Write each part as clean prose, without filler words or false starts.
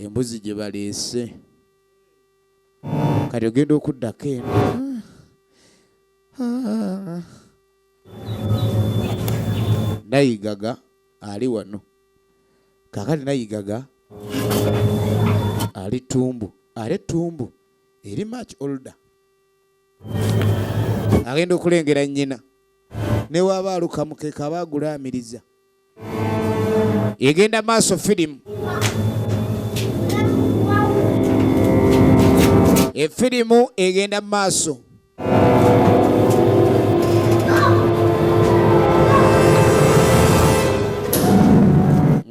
embuzi gye baleese kati ogenda okuddako eno nayigaga ali wano kakati nayigaga ali tumbu eri much older agenda okulengera nnyina ne waba aluka mukeeka baagulaamiriza egenda maaso firimu efirimu egenda maaso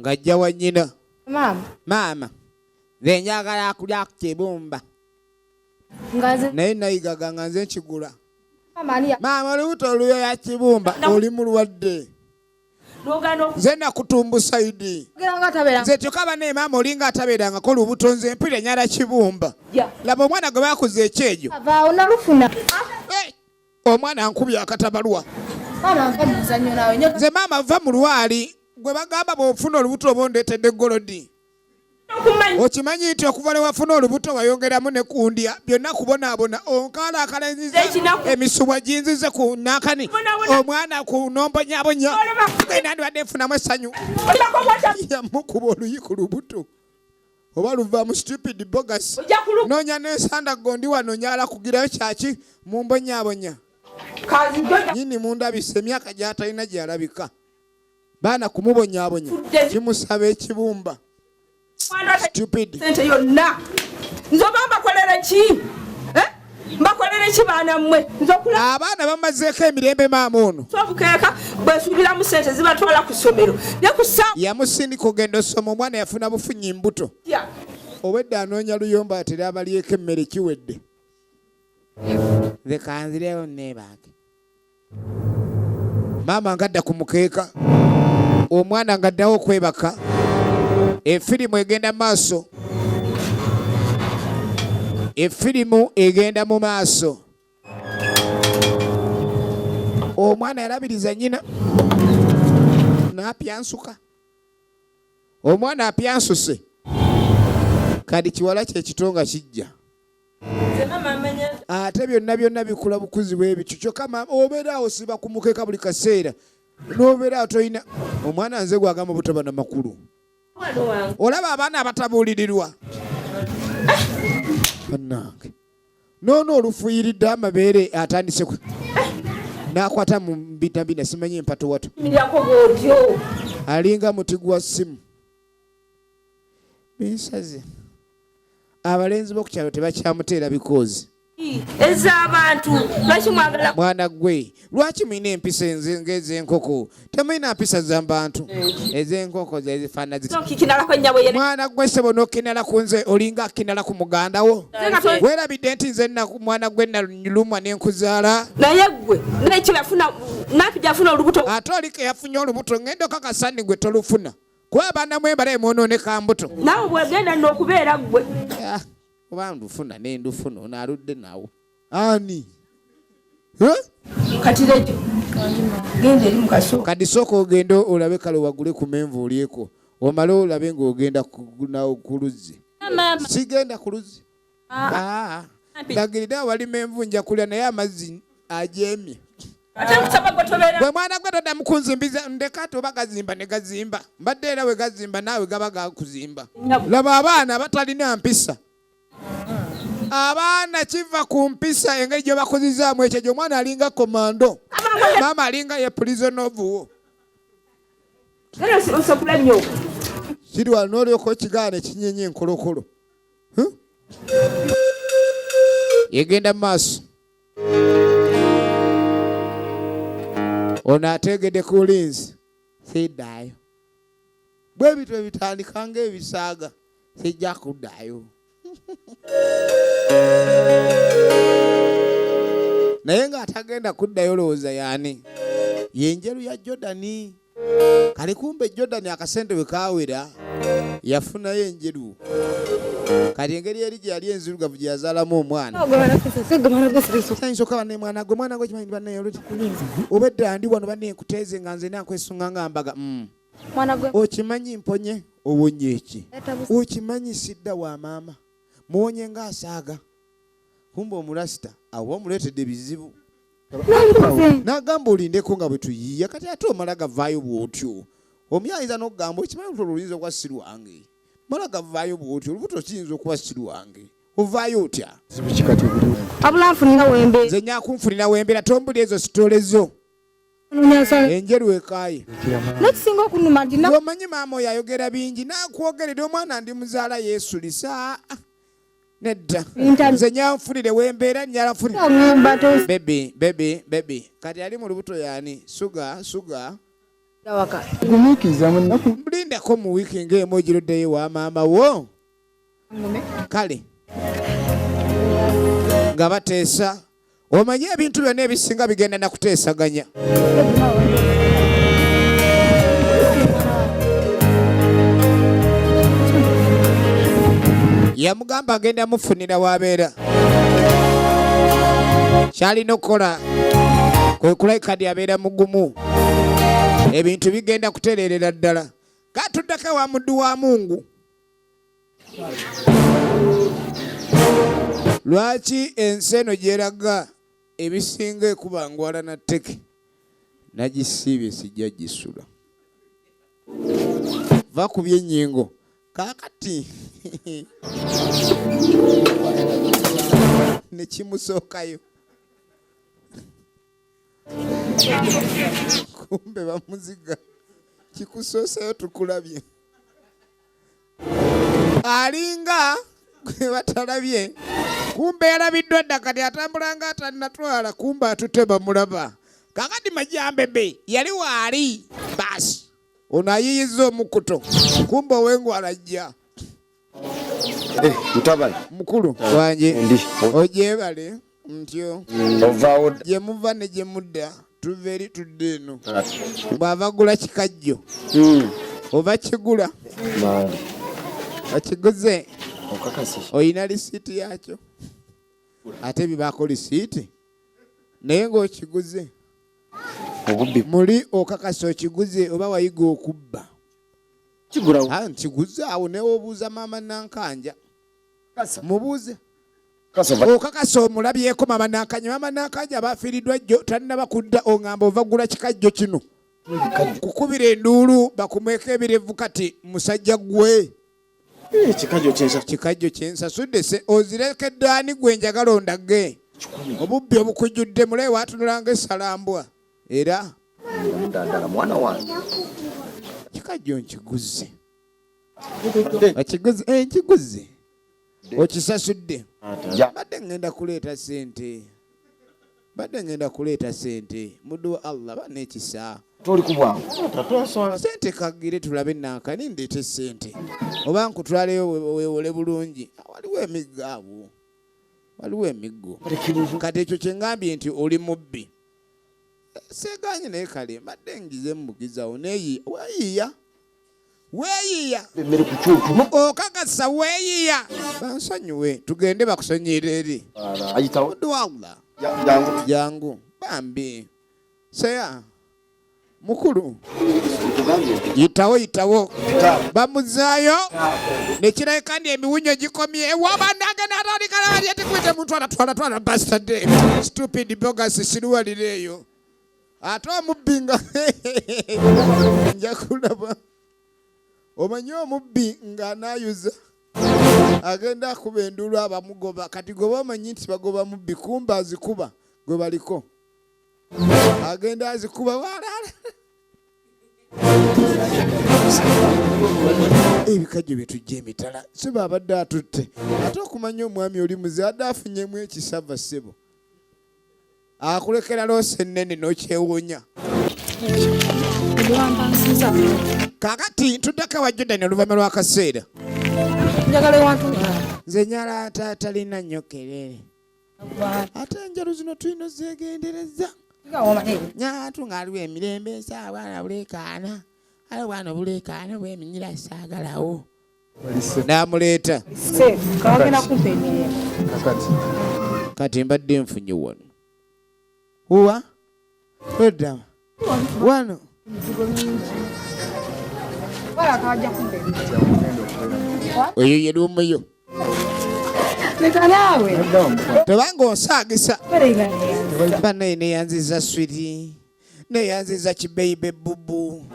ng'ajja wa nnyina maama nze njagala akulya ku kibumba naye nayigaga nga nze nkigula maama olubuto oluyoya kibumba oli mulwadde nze nakutumbu saidi nze kyokaba ne maama olinga atabeerangako olubuto nze mpira nyala kibumba laba omwana gwe bakuza ekyejo omwana ankubye akatabalwa nze maama va mu lwali gwe bagamba bw'ofuna olubuto oba ondeetedde golodi okimanyi nti okuva ne wafuna olubuto wayongeramu ne kundya byonna kubonaabona onkaala akalenziza emisubwa ginzize ku nakani omwana ku nombonyabonya genda ndibadde nfunamu essanyu yamukuba oluyi ku lubuto oba luva mu stupid bogas noonya n'ensanda gondi wano nyala kugirayo kyaki mumbonyabonya nyini mundabisa emyaka gy'atalina gy'alabika baana kumubonyabonya kimusaba ekibumba stupid sente yonna nzoba mbakolere ki mbakolere ki baana mmwe abaana bamazeeko emirembe maama ono sobukeeka bwesuubiramu sente zibatwala ku ssomero yamusindika ogenda osoma omwana yafuna bufunyi mbuto obwedde anoonya luyomba atera abalyeko emmere kiwedde zekanzirewo nebange maama ngadda ku mukeeka omwana ngaddawo okwebaka efirimu egenda maaso efirimu egenda mu maaso omwana yalabiriza nnyina n'apyansuka omwana apyansuse kadi kiwala kye kitonga kijja ate byonna bikula bukuzi bw'ebikyo kyokka obeeraawo siba ku mukeeka buli kaseera n'obeeraawo toyina omwana nze gwagamba obutaba na makulu olaba abaana abatabuulirirwa bannange noono olufuyiridde amabeere atandise n'akwata mu mbinabina simanyi empato wato alinga muti gwa ssimu binsaze abalenzi b'okukyalo tebakyamuteera bikoozi ez'abantu lwaki mwagala mwana gwe lwaki mulina empisa ng'ez'enkoko temulina mpisa za bantu ez'enkoko zezifaana mwana gwe sebo n'okinala ku nze olinga akinala ku muganda wo weerabidde nti nze mwana gwe nalumwa n'enkuzaala naye gwe nekirafuna napi gyafuna olubuto ate oliko yafunye olubuto ngenda okakasani gwe tolufuna kuba abaana mwebala emwonooneka mbuto naawe bwegenda n'okubeera gwe oba ndufuna nendufuna onaaludde nawo ani kati lejo genda eri mukaso kadi sooka ogenda olabe kale wagule ku menvuulyeko omale olabe ng'ogenda ku luzzi sigenda ku luzzi lagirira wali menvu nja kulya naye amazzi ajeemye bwe mwana gwe todda mukunzimbiza ndekati oba gazimba ne gazimba mbadde era we gazimba naawe gaba gakuzimba laba abaana batalina mpisa abaana kiva ku mpisa engeri gye bakozizaamu ekyo omwana alinga komando maama alinga ye prison of war kiri wano n'olyoka okigaana ekinyenye enkolokolo egenda mu maaso ono ategedde ku linzi siddaayo bwe bitwe bitandika ng'ebisaaga sijja kuddaayo naye ng'atagenda kuddayo olowooza yaani yenjeru ya Jordani kali kumbe Jordani akasente bwe kaawera yafunayo enjeru kati engeri eri gye yali enzirugavu gye yazaalamu omwana nsooka banne mwana gwe kimanyi banne obedda ndi wano banne nkuteeze nga nze nankwesunga nga mbaga okimanyi mponye Owonye eki. Okimanyi sidda wa maama. Muwonye ng'asaaga. Kumba omulasita awo omuleetedde bizibu. N'agamba olindeko nga bwe tuyiiya kati ate omala gavaayo bw'otyo. Omuyinza n'okugamba okimanyi olubuto luyinza okuba si lwange. Mala gavaayo bw'otyo olubuto kiyinza okuba si lwange. Ovaayo otya? Abula nfunira wembe. Nze nyakunfunira wembeera tombuli ezo sitolezo. Enjeru ekaaye. Nekisinga okunuma ndina. Omanyi maama oyo ayogera bingi naakwogerera omwana ndi muzaala yeesulisa. Nedda. Nze nyanfunire wembeera nyala nfunire. Baby. Kati ali mu lubuto yaani suga. Mulindako mu wiiki ng'emu ogiruddeyo wa maama wo. Kale. Nga bateesa. Omanyi ebintu byonna ebisinga bigenda na kuteesaganya. Yamugamba agenda mufunira wabeera. Kyalina okukola kwe kulabika nti abeera mugumu. Ebintu bigenda kutereerera ddala. Katuddako wa muddu wa Mungu. Lwaki ensi eno gyeraga ebisinga ekubangwala na tteke nagisiibye sijja gisula. Va ku byennyingo kaakati ne kimusookayo. Kumbe bamuziga kikusooseyo tukulabye. Alinga gwe batalabye. Kumbe yalabiddwa dda kati atambulanga atanatwala kumbe atutte bamulaba. Kakati Majambebe yali waali basi. Ono ayiyiza omukuto. Kumbe owengu alajja. Mutabali. Mukulu wanje. Ogyebale ntyo. Ovaawo. Gye muva ne gye mudda tuva eri tudde eno. Bw'ava gula kikajjo. Oba kigula. Akiguze. Oyina lisiiti yakyo. Ate bibaako lisiiti. Naye ng'okiguze. Muli okakasa okiguze oba wayiga okubba. Nkiguze awo naye obuuza maama Nankanja. Mubuuze. Okakasa omulabyeko maama Nankanja. Maama Nankanja baafiiriddwa jjo tannaba kudda oŋŋamba ova gula kikajjo kino. Kukubira enduulu bakumweko ebirevu kati musajja gwe. Kikajjo kyensasudde se ozirekedde ani gwe njagala ondage. Obubbi obukujjudde mule waatunulanga essalambwa. Era mwana wange kikajjo nkiguze. Okiguze nkiguze. Okisasudde. Badde ngenda kuleeta sente. Muddu wa Allah bana ekisa. Toli kubwangu. Sente kagire tulabe Nankani ndeete sente. Oba nkutwaleyo weewole bulungi. Waliwo emiggo awo. Waliwo emiggo. Kati ekyo kye ngambye nti oli mubbi. Seganye naye kale mbadde ngize mbugizawo neeyi weeyiya. Okakasa weeyiya. Bansonyiwe tugende bakusonyiire eri. Dwalla. Jangu. Bambi. Seya. Mukulu. Yitawo. Bamuzaayo. Nekirabika ndi emiwunyo gikomye. Wabandage n'atandikala bali ate kwete muntu atwala Pastor Dave. Stupid bogus siruwalireeyo. Ate omubbi nga nja kulaba. Omanyi omubbi ng'anaayuza. Agenda akuba enduulu abamugoba. Kati goba omanyi nti bagoba mubbi kumba azikuba gwe baliko. Agenda azikuba walaala. Ebikajjo bye tujja emitala si baabadde atutte. Ate okumanya omwami oli muze adde afunyemu ekisava ssebo. Akulekera loosa ennene n'okyewuunya. Kakati tuddako wa Jordan oluvannyuma lw'akaseera. Nze nyala atalina nnyo kelere. Ate enjalo zino tulina zeegendereza. Nyatu ng'aliwo emirembe ensaawa buleekaana. Ale bwana buleekaana bweminyira saagalawo. N'amuleeta. Kati mbadde nfunye wano. Uwa? Edda. Wano. Oyo ye lumu tebanga onsaagisa banaye neyanziza swiri neyanziza kibeibe bubu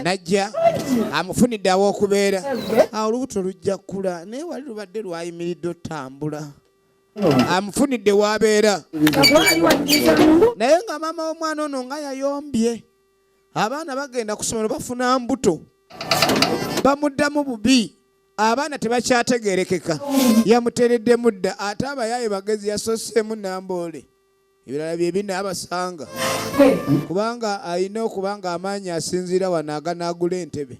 najja amufunidde aw'okubeera awo olubuto lujja kkula naye wali lubadde lwayimiridde otambula amufunidde w'abeera naye nga maama w'omwana ono nga yayombye abaana bagenda ku ssomero bafuna mbuto bamuddamu bubi abaana tebakyategerekeka yamuteereddemu dda ate abayaaye bagezi yasoseemu namboole ebirala bye binaabasanga kubanga alina okuba nga amaanyi asinziira wano aganaagula entebe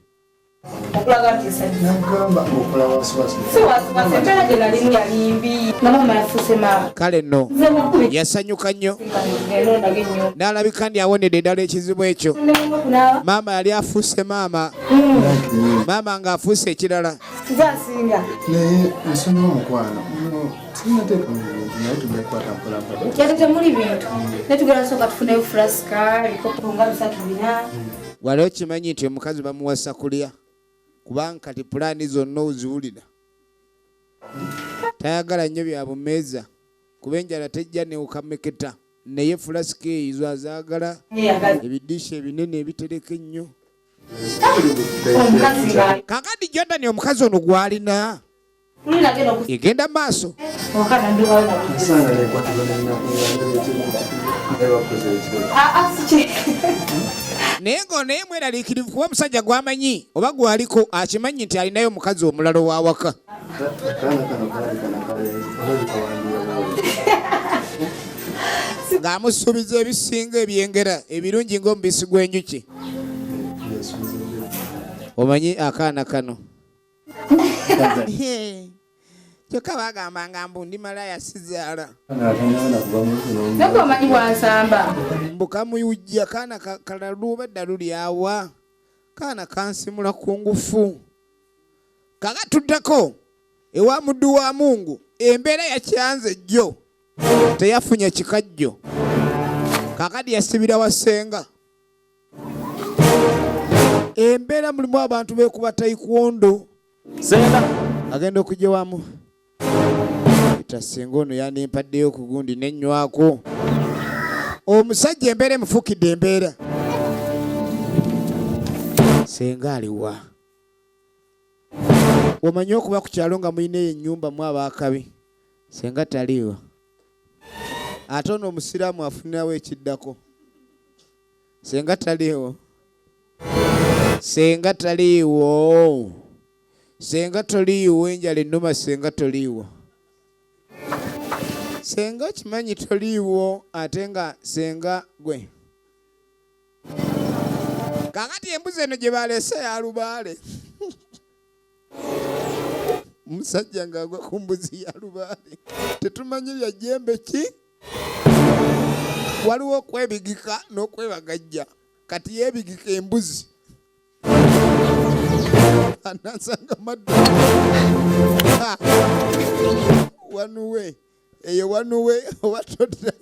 kale nno yasanyuka nnyo n'alabika ndi awonedde ddala ekizibu ekyo maama yali afuuse maama ng'afuuse ekirala naye nsonyiwa omukwano sinnateeka mu bintu naye tujja kukwata mpola temuli bintu netugera sooka tufuneyo fulaska ebikopo nga 3-4 wali okimanyi nti omukazi bamuwasa kulya kubanga kati pulaani zonna oziwulira tayagala nnyo bya bumeeza kuba enjala tejja newukameketa naye fulasika ezo azaagala ebiddishi ebinene ebitereka ennyo kakati Jordan omukazi ono gwalina egenda maaso naye ng'onaye mweraliikirivu kuba omusajja gwamanyi oba gwaliko akimanyi nti alinayo omukazi omulala ow'awaka ng'amusuubiza ebisinga ebyengera ebirungi ng'omubisi gw'enjuki omanyi akaana kano kyokka bagamba nga mbu ndi malaya sizaala nabwe omanyi bwansamba mbukamuyujja kaana kalalu badda luli awa kaana kansimula ku ngufu kakatuddako ewa muddu wa Mungu embeera yakyanze jjo teyafunye kikajjo kakadi yasibira wasenga embeera mulimu abantu beekuba taekwondo senga agenda okujja wamu tasinga ono yanimpaddeyo ku gundi nenywako omusajja embeera emufukidde embeera senga aliwa omanyi okuba ku kyalo nga mulineyo ennyumba mu abaakabi senga taliiwa ate ono omusiraamu afunirawo ekiddako senga taliiwo senga taliiwo senga toliiwo enjala ennuma senga toliiwo senga kimanyi toliiwo ate nga senga gwe kakati embuzi eno gye baleese ya lubaale omusajja ng'agwa ku mbuzi ya lubaale tetumanyi bya jjembe ki waliwo okwebigika n'okwebagajja kati yeebigika embuzi anasanga maddu wanuwe eyo wanuwe owatodda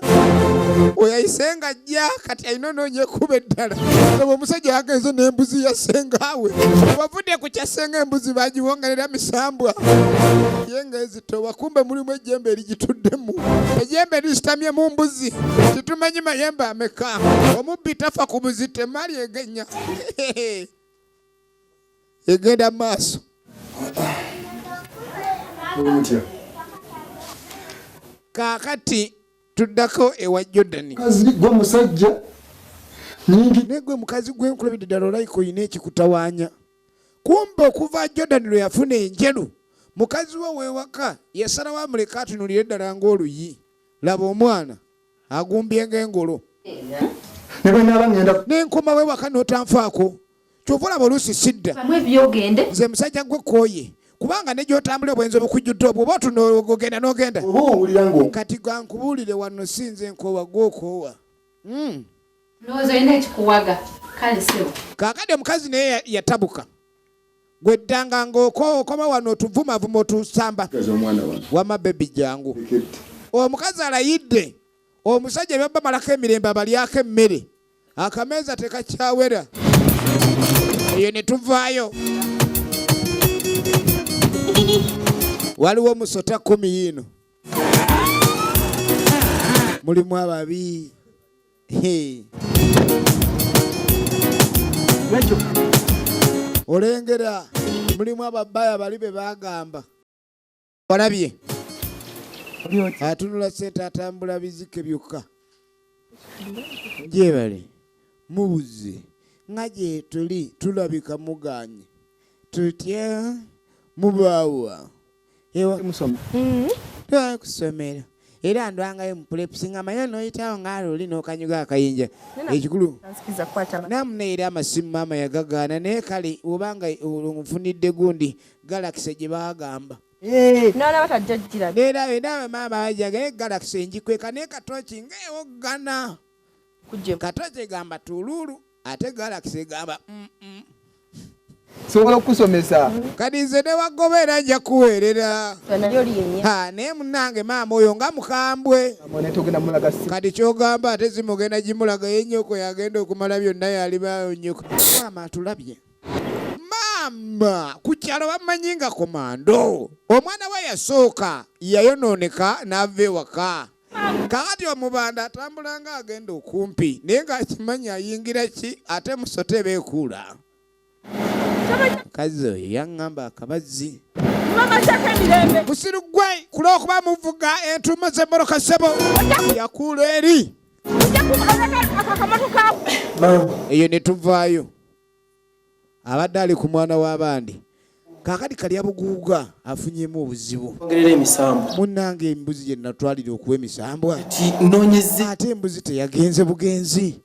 oyayisenga ajja kati alina noonyekuba eddala oba omusajja yagenze n'embuzi ya sengaawe wavudde ku kyasenga embuzi bagiwongerera misambwa ye nga ezitowa kumbe mulimu ejjembe erigituddemu ejjembe erisitamye mu mbuzi titumanyi mayembe ameka omubbi tafa ku buzi temali egenya egenda maaso kakati tuddako ewa Jordan gwe musajja negwe mukazi gwenkulabidde ddala olayika oyina ekikutawaanya kumbe okuva Jordan lwe yafuna enjeru mukazi we wewaka yasalawo amuleka atunulire ddala ng'oluyi laba omwana agumbye ng'engolo n'enkoma wewaka n'otanfaako kyova olaba oluusi sidda nze musajja gwe kooye kubanga ne gy'otambula obwenzi obukujjudde obwo oba otunogenda n'ogenda kati gankubuulire wano sinze nkoowa gw'okoowa ndowooza olina ekikuwaga kale sebo kaakati omukazi naye yatabuka gwe ddanga ng'okoma wano otuvumavuma otusamba wama bebi jangu omukazi alayidde omusajja byabba malako emirembe abalyako emmere Akameza tekakyawera. Eyo ne tuvaayo. Waliwo musota 10 yino. Mulimu ababi. Olengera mulimu ababaya bali be bagamba. Walabye. Atunula sente atambula bizike byokka. Jebale. Mubuze. Ngaje tuli tulabika muganye. Tutya mubawa. Ewa musoma. Kusomera. Era ndwanga mpulepsinga mayo no itawo ngalo oli no kanyuga akayinja. Ekikulu. Nsikiza kwata. Namne era amasimu mama yagagana ne kali ubanga umufunidde gundi Galaxy gye bagamba. Nana batajjira. Era mama ajaga Galaxy njikweka ne katochi ngewo gana. Kujje. Katochi gamba tululu ate Galaxy gamba Sobola kusomesa. Kadi nze ne wagobera nja kuweerera. Yoli yenya. Ne munange maama oyo nga mukambwe. Amone togenda mulaga si. Kadi kyogamba ate zimugenda gimulaga yennyoko yagenda okumala byonna yali bayo nnyoko. Maama atulabye. Maama ku kyalo bamanyi nga komando. Omwana we yasooka yayonooneka n'ava ewaka. Kakati omubanda atambulanga agenda okumpi naye ng'akimanyi ayingira ki ate musote beekuula. Kazi oyo yaŋŋamba akabazzi. Musiru gwe kulw'okuba muvuga entuumo z'emmoroka ssebo yakuula eri. Eyo ne tuvaayo. Abadde ali ku mwana w'abandi. Kaakati kalya buguuga afunyemu obuzibu. Ongerera emisambo. Munnange embuzi gye natwalira okuwa emisambwa. Noonyeze. Ate embuzi teyagenze bugenzi.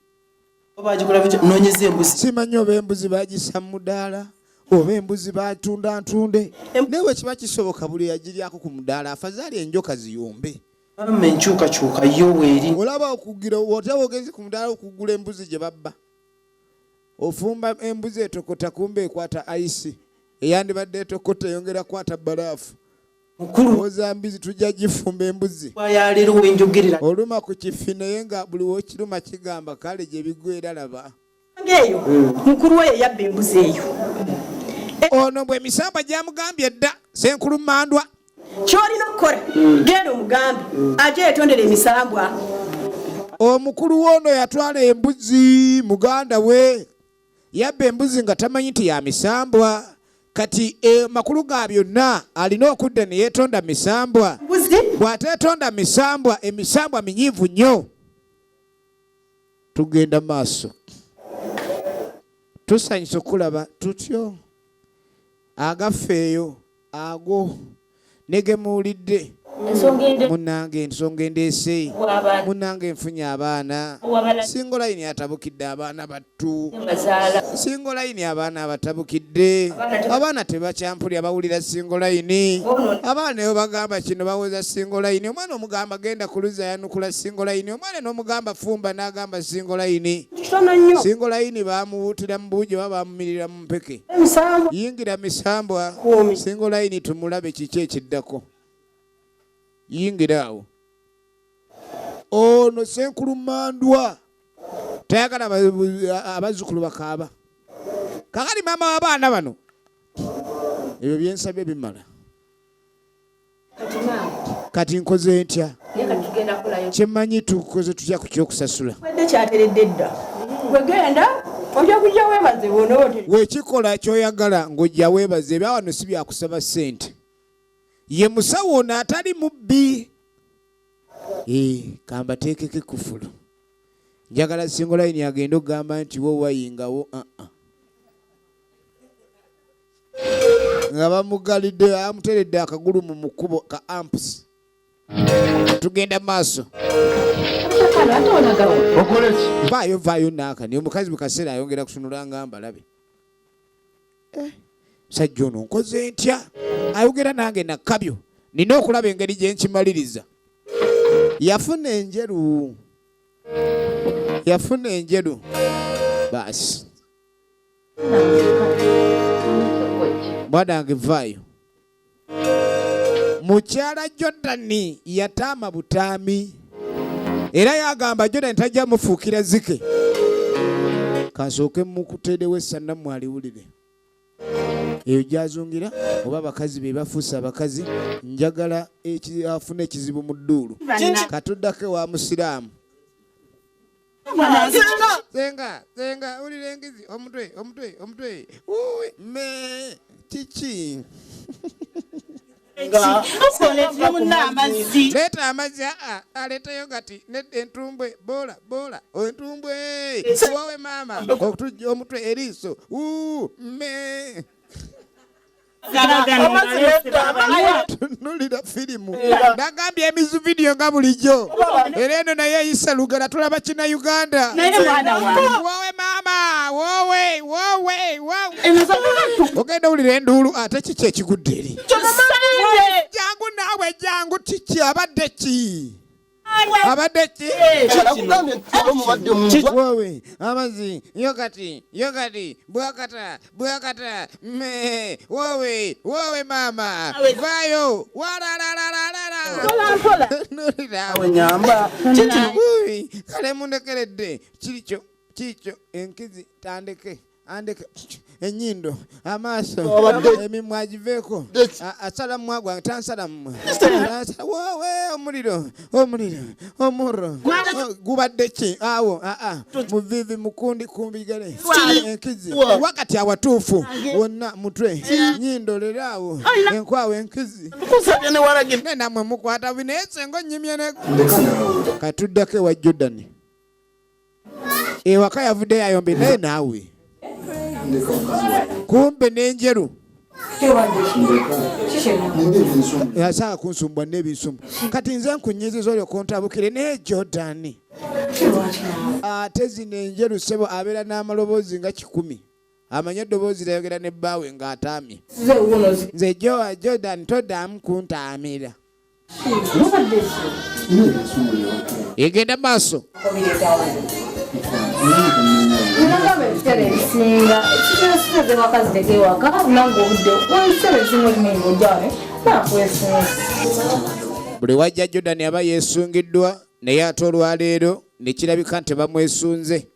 Noonyeze embuzi. Simanyi oba embuzi bagisa mu mudaala oba embuzi batunda ntunde. Newe kiba kisoboka buli yagiryako ku mudaala afazaali enjoka ziyombe. Amma enkyukakyuka yo weeri. Olaba okugira otaba ogenzi ku mudaala okugula embuzi gye babba. Ofumba embuzi etokota kumbe ekwata ayisi. Eyandibadde etokota eyongera kwata balaafu. Mukulu ozambizi tujja gifumba embuzi. Wayaleero wenjogerera. Oluma ku kifi naye nga buli wokiruma kigamba kale gye bigwera laba. Ngeyo mukulu we yabba embuzi eyo. Ono bwe misamba gyamugambye dda Senkulu Mandwa. Kyolina okukola genda omugambe aje etondera emisambwa. Omukulu w'ono yatwala embuzi muganda we. Yabba embuzi nga tamanyi nti ya misambwa. Kati makulu ga byonna alina okudda ne yeetonda misambwa. Bw'ateetonda misambwa emisambwa minyiivu nnyo. Tugenda maaso. Tusanyusa okulaba tutyo. Agafeeyo ago nege muwulidde. Munange ensonga endeese. Munange nfunye abaana. Singo layini atabukidde abaana battu. Singo layini abaana abatabukidde. Abaana tebakyampulya bawulira singo layini. Abaana yo bagamba kino bawoza singo layini. Omwana omugamba genda kuluza yanukula singo layini. Omwana n'omugamba fumba n'agamba singo layini. Singo layini bamuwutira mu buujo bamumirira mu mpeke. Yingira misambwa. Singo layini tumulabe kiki ekiddako. Yingira awo. Ono Senkulu Mandwa tayagala abazzukulu bakaaba. Kakali maama w'abaana bano ebyo byensabye bimala. Kati nkoze ntya? Kyemmanyi tukoze tutya ku kyokusasula. Weekikola ky'oyagala ng'ojja weebaze ebya wano si byakusaba ssente. Ye musawo ono atali mubbi. Kamba teekeke kufulu. Njagala singo layini agenda okugamba nti wo wayingawo. Nga bamugalidde amuteredde akagulu mu mukubo ka amps. Tugenda maaso. Vaayo naaka naye omukazi mu kaseera ayongera kutunula ngamba labe. Sajja ono nkoze ntya? Ayogera nange nakabyo. Nina okulaba engeri gye nkimaliriza. Yafuna enjeru. Basi. Mwanange vaayo. Mukyala Jordan yataama butaami. Era yagamba Jordan tajja mufuukira zike. kansooke mukuteerewo essana mwaliwulire eyo gyazungira oba abakazi be bafuusa abakazi njagala afune ekizibu mu dduulu katuddako wa musiraamu senga ulira engizi omutwe me kiki leeta amazzi aleeta yogati entumbwe bola entumbwe wawe maama okutujja omutwe eriiso me tunulira firimu nagambye emizu vidiyo nga bulijjo era eno naye eyisa lugala tulaba kina Uganda wowe maama wowe ogenda wulira enduulu ate kiki ekigudde eri jangu naawe jangu kiki abadde ki wowe amazzi yogati bwakata me wowe maama vayo kale mundekeredde kikyo enkizi tandeke enyindo amaaso emimwa agiveeko asala mwagwa tansala mmwe wowe omuliro gubadde ki awo muvivi mukundi kumbigale enkizi wakati awatuufu wonna mutwe nyindo leraawo enkwawo enkizi nenamwe mukwata bineesengo nyimye katuddako ewa Jordan ewaka yavudde yayombe naye naawe kumbe n'enjeru yasaka kunsumbwa n'ebinsumbu kati nze nkunyiziza olyo kuntabukire naye Jordan ate zino enjeru ssebo abeera n'amaloboozi nga 10 amanye eddoboozi lyayogera ne bbaawe ng'ataamye nze Jordan toddamu kuntaamira egenda maaso buli wajja Jordan aba yeesungiddwa naye ate olwaleero ne kirabika nti bamwesunze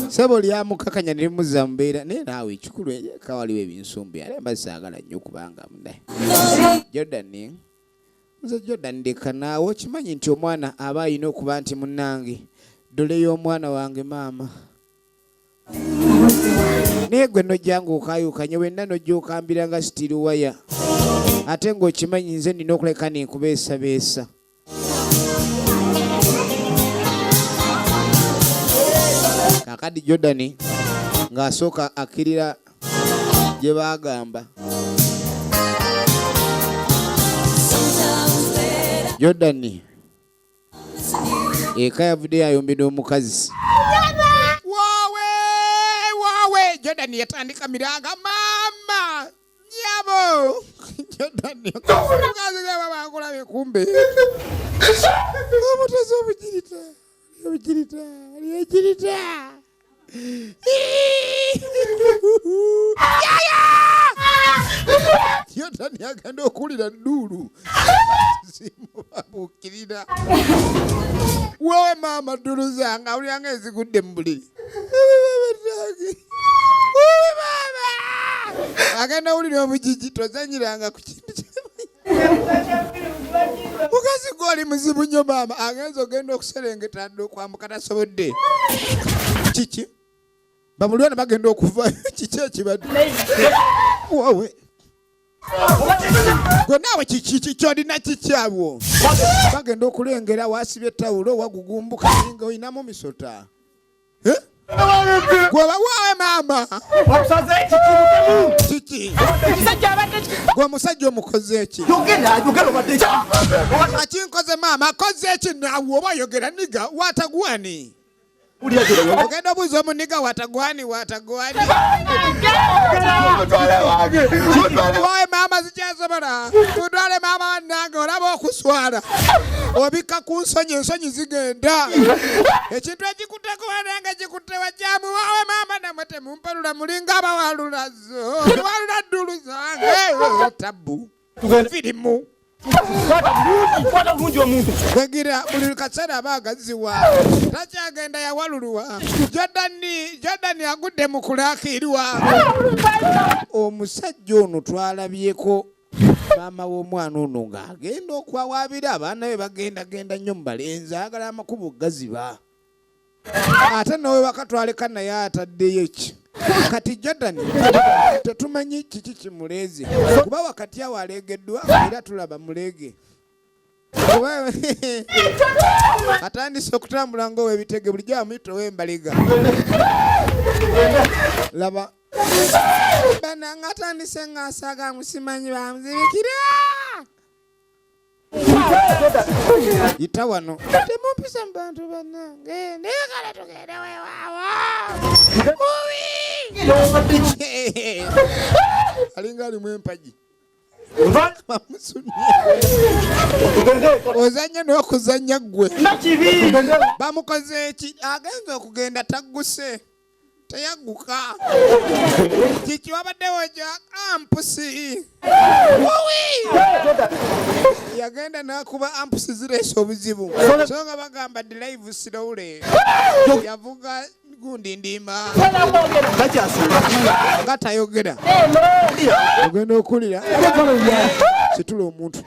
sebo lyamukakanya ne limuzza mu mbeera naye naawe ekikulu eka waliwo ebinsumbi ale mbasaagala nnyo kubanga munaye Jordan ndeka naawe okimanyi nti omwana aba alina okuba nti munnange dole y'omwana wange maama naye gwe nojjanga okaayukanye wenna nojja okambira nga sitiri waya ate ng'okimanyi nze nina okuleka nenkubeesabeesa kakadi Jordan ng'asooka akkirira gye baagamba Jordan eka yavudde yayombera omukazi waawe Jordan yatandika miranga maama nyabo Jordan omukazi babakulabe kumbe omutezi obugirita Jordan yagenda okulira dduulu zimubabukirira wowe maama ddulu zange awulyanga ezigudde mu buliri agenda owulira omugigi tozanyiranga ku kintu mukazi gwoli muzibu nnyo maama agenza ogenda okuserengeta dde okwambuka tasobodde kiki bamulwana bagenda okuva kiki ekibadde wowe gwe naawe kyolina kikyawo bagenda okulengera wasibye ettawulo wagugumbuka nga oyinamu misota gwoba waawe maama kiki gwe omusajja omukoze eki akinkoze maama akoze eki naawe oba oyogera niga watagwani Ogenda obuuza omuniga watagwani. Wowe maama zikyasobola. Tutwale maama wannange olaba okuswala. Obika ku ensonyi zigenda. Ekintu ekikutteko wanange kikutte wajjamu. Wowe maama namwe temumpalula mulinga abawalulazo. Walula ddulu zange. Tabbu. Firimu. Begira buli kaseera abagaziwa takyagenda yawalulwa. Jordan agudde mu kulakirirwa. Omusajja ono twalabyeko maama w'omwana ono ng'agenda okwawaabira abaana be bagenda nnyo mu balenzi agala amakubo gaziba. Ate nawe wakatwaleka naye ataddeyo ki. Kati Jordan tetumanyi kiki kimuleeze kuba wakati awo aleegeddwa era tulaba mulege. Atandise okutambula ng'ow'ebitege bulijjo amuyita ow'embaliga. Laba bananga atandise ng'asaaga musimanyi bamuzibikira. Yita wano temumpisa mu bantu bannange naye kale tugende weewaawo. Alinga alimu empagi. Ozanya n'okuzanya ggwe. Bamukoze eki agenza okugenda tagguse teyagguka. Kiki wabadde woja ampusi. Yagenda n'akuba ampusi zireese obuzibu. So nga bagamba drive slowly. Yavuga gundi ndimba. Nga tayogera. Ogenda okulira. Situla omuntu.